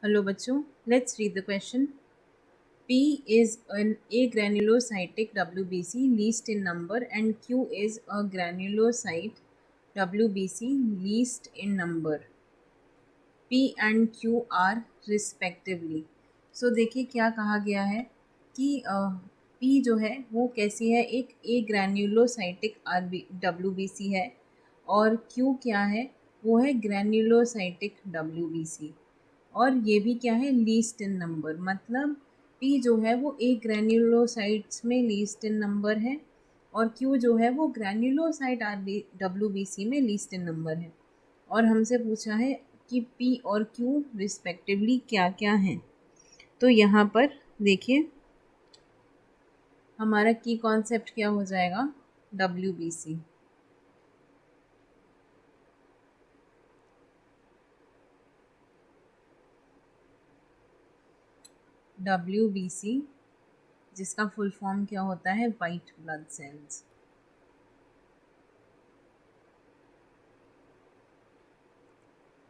Hello बच्चों, let's read the question. P is an agranulocytic WBC least in number and Q is a granulocyte WBC least in number. P and Q are respectively. So देखिए क्या कहा गया है कि P जो है वो कैसी है, एक ए ग्रैन्युलोसाइटिक WBC है और Q क्या है, वो है ग्रैन्युलोसाइटिक WBC। और ये भी क्या है, लीस्ट इन नंबर, मतलब पी जो है वो एक ग्रैन्युलोसाइट्स में लीस्ट इन नंबर है और क्यू जो है वो ग्रैन्युलोसाइट WBC में लीस्ट इन नंबर है। और हमसे पूछा है कि पी और क्यू रिस्पेक्टिवली क्या क्या हैं। तो यहाँ पर देखिए हमारा की कॉन्सेप्ट क्या हो जाएगा, WBC। WBC जिसका फुल फॉर्म क्या होता है, वाइट ब्लड सेल्स।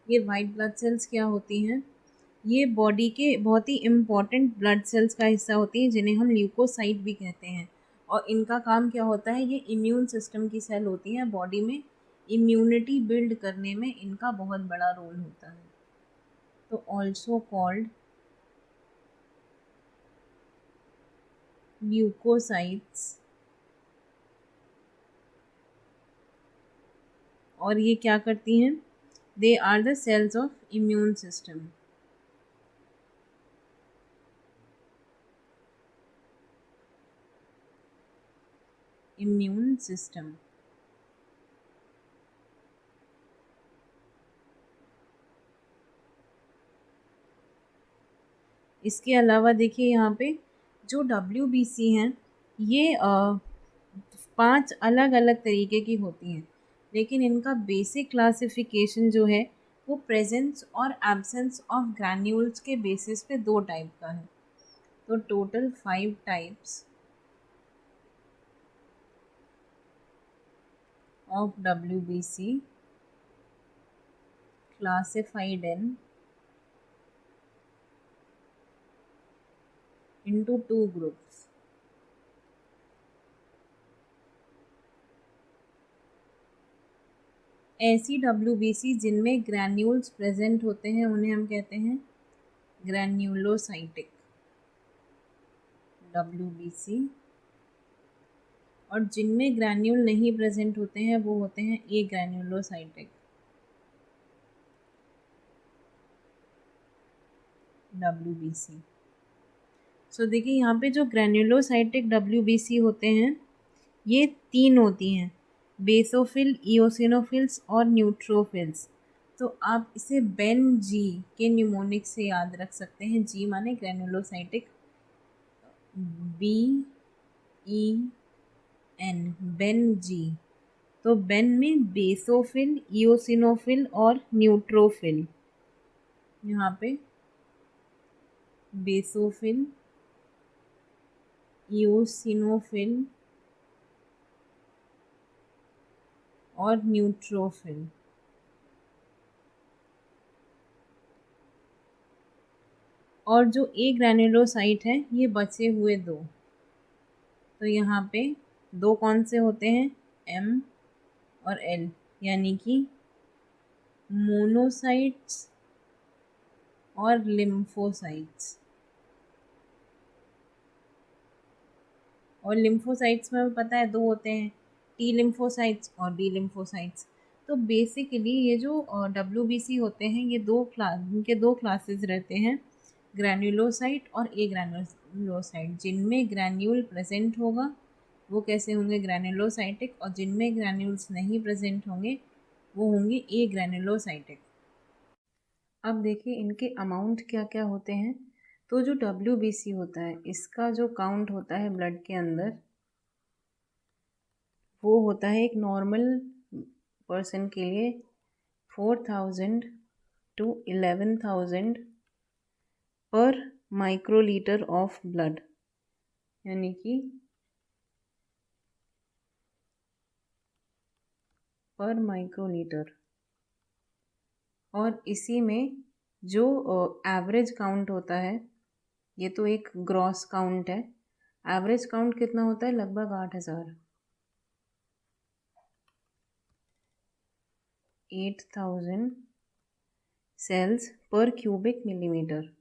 ये वाइट ब्लड सेल्स क्या होती हैं, ये बॉडी के बहुत ही इम्पॉर्टेंट ब्लड सेल्स का हिस्सा होती हैं जिन्हें हम ल्यूकोसाइट भी कहते हैं। और इनका काम क्या होता है, ये इम्यून सिस्टम की सेल होती हैं, बॉडी में इम्यूनिटी बिल्ड करने में इनका बहुत बड़ा रोल होता है। तो ऑल्सो कॉल्ड ल्यूकोसाइट्स। और ये क्या करती हैं, they are the cells of immune system. Immune system. इसके अलावा देखिए यहाँ पे जो WBC हैं ये 5 अलग अलग तरीके की होती हैं, लेकिन इनका बेसिक क्लासिफिकेशन जो है वो प्रेजेंस और एब्सेंस ऑफ ग्रैन्यूल्स के बेसिस पे 2 टाइप का है। तो total 5 types of WBC classified into 2 groups। ऐसी WBC जिनमें ग्रैन्यूल्स प्रेजेंट होते हैं उन्हें हम कहते हैं ग्रैन्युलोसाइटिक WBC, और जिनमें ग्रैन्यूल नहीं प्रेजेंट होते हैं वो होते हैं ए ग्रैन्युलोसाइटिक WBC। सो देखिए यहाँ पे जो ग्रैन्युलोसाइटिक WBC होते हैं ये 3 होती हैं, बेसोफिल, इओसिनोफिल्स और न्यूट्रोफिल्स। तो आप इसे बेन जी के न्यूमोनिक से याद रख सकते हैं। जी माने ग्रैन्युलोसाइटिक, BEN, बेन जी। तो बेन में बेसोफिल, इओसिनोफिल और न्यूट्रोफिल। यहाँ पे बेसोफिल, इओसिनोफिल और न्यूट्रोफिल। और जो ए ग्रैन्युलोसाइट है ये बचे हुए 2। तो यहाँ पे 2 कौन से होते हैं, M और L, यानी कि मोनोसाइट्स और लिम्फोसाइट्स। और लिम्फोसाइट्स में पता है 2 होते हैं, T लिम्फोसाइट्स और D लिम्फोसाइट्स। तो बेसिकली ये जो WBC होते हैं ये इनके 2 क्लासेस रहते हैं, ग्रैन्युलोसाइट और ए ग्रैन्युलोसाइट। जिनमें ग्रैन्यूल प्रेजेंट होगा वो कैसे होंगे, ग्रैन्युलोसाइटिक, और जिनमें ग्रैन्यूल्स नहीं प्रेजेंट होंगे वो होंगे ए ग्रैन्युलोसाइटिक। अब देखिए इनके अमाउंट क्या क्या होते हैं। तो जो WBC होता है इसका जो काउंट होता है ब्लड के अंदर वो होता है एक नॉर्मल पर्सन के लिए 4000 to 11,000 पर माइक्रोलीटर ऑफ ब्लड, यानी कि पर माइक्रोलीटर। और इसी में जो एवरेज काउंट होता है, ये तो एक ग्रॉस काउंट है, एवरेज काउंट कितना होता है, लगभग 8,000, 8,000 सेल्स पर क्यूबिक मिलीमीटर।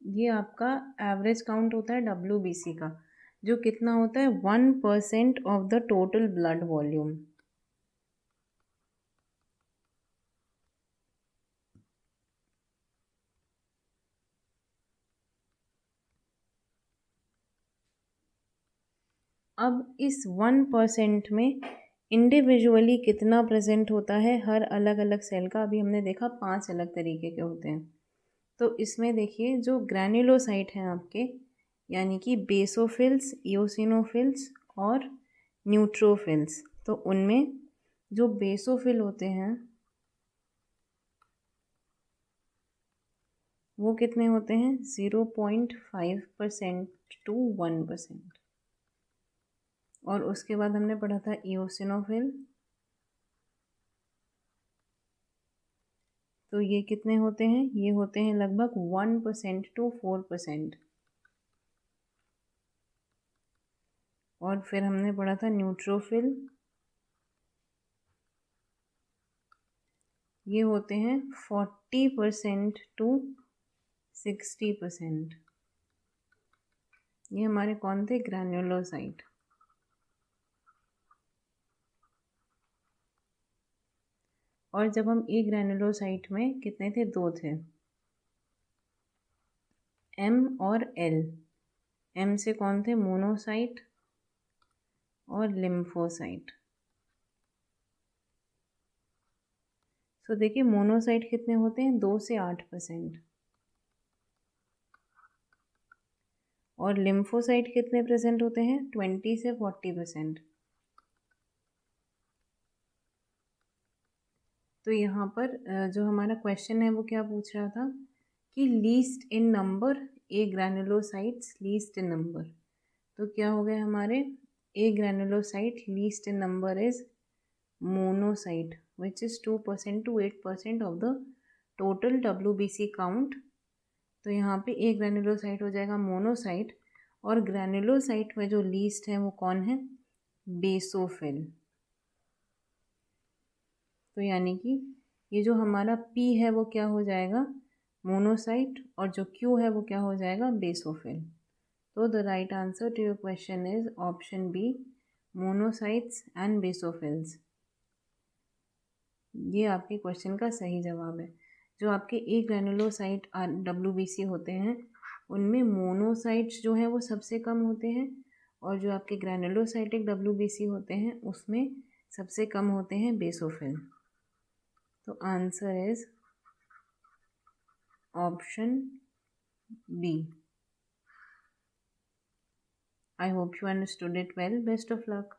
ये आपका एवरेज काउंट होता है WBC का, जो कितना होता है 1% of the total blood volume. अब इस 1% में इंडिविजुअली कितना प्रेजेंट होता है हर अलग अलग सेल का, अभी हमने देखा 5 अलग तरीके के होते हैं। तो इसमें देखिए जो ग्रैन्युलोसाइट हैं आपके, यानी कि बेसोफिल्स, इओसिनोफिल्स और न्यूट्रोफिल्स, तो उनमें जो बेसोफिल होते हैं वो कितने होते हैं, 0.5% to 1%। और उसके बाद हमने पढ़ा था इओसिनोफिल, तो ये कितने होते हैं, ये होते हैं लगभग 1% to 4%। और फिर हमने पढ़ा था न्यूट्रोफिल, ये होते हैं 40% to 60%। ये हमारे कौन थे, ग्रैन्युलोसाइट। और जब हम ए ग्रैन्युलोसाइट में कितने थे, 2 थे, M और L। M से कौन थे, मोनोसाइट और लिम्फोसाइट। तो देखिए मोनोसाइट कितने होते हैं, 2 से 8%। और लिम्फोसाइट कितने प्रेजेंट होते हैं, 20 से 40%। तो यहाँ पर जो हमारा क्वेश्चन है वो क्या पूछ रहा था कि least in number agranulocytes least in number. तो क्या हो गए हमारे, agranulocyte least in number is monocyte which is 2% to 8% of the total WBC count. तो यहाँ पे ए ग्रैनुलोसाइट हो जाएगा मोनोसाइट, और ग्रैनुलोसाइट में जो लीस्ट है वो कौन है, बेसोफिल। तो यानी कि ये जो हमारा P है वो क्या हो जाएगा, मोनोसाइट, और जो Q है वो क्या हो जाएगा, बेसोफिल। तो the right answer to your question is option B, monocytes and basophils. ये आपके क्वेश्चन का सही जवाब है। जो आपके ए ग्रैनुलोसाइट WBC होते हैं उनमें मोनोसाइट्स जो हैं वो सबसे कम होते हैं, और जो आपके ग्रैनुलोसाइटिक WBC होते हैं उसमें सबसे कम होते हैं बेसोफिल। तो answer is option B. I hope you understood it well. Best of luck.